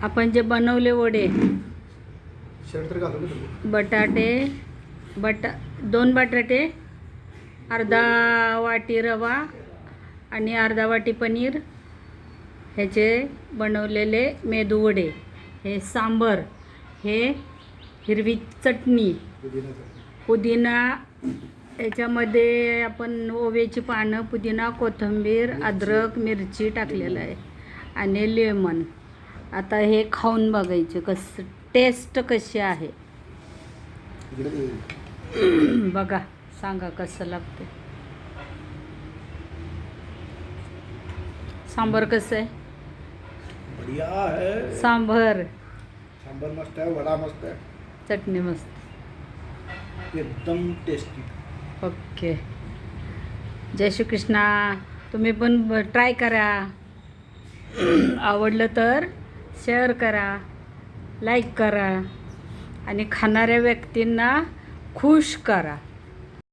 आपण जे बनवले वडे, शर्ट तर घालू का बटाटे, 2 बटाटे, अर्धा वाटी रवा आणि अर्धा वाटी पनीर, ह्याचे बनवलेले मेदू वडे, हे सांबर, हे हिरवी चटणी, पुदिना, याच्यामध्ये आपण ओव्याची पानं, पुदिना, कोथिंबीर, अद्रक, मिरची टाकलेलं आहे आणि लेमन. आता हे खाऊन बघायचे कसं टेस्ट कशी आहे. बघा, सांगा कसं लागते. सांबर कसं आहे? बढ़िया है. सांबर मस्त है, वडा मस्त है, चटणी मस्त, एकदम टेस्टी. ओके. जय श्री कृष्णा. तुम्ही पण ट्राय करा. आवडलं तर शेअर करा, लाईक करा आणि खाणाऱ्या व्यक्तींना खुश करा.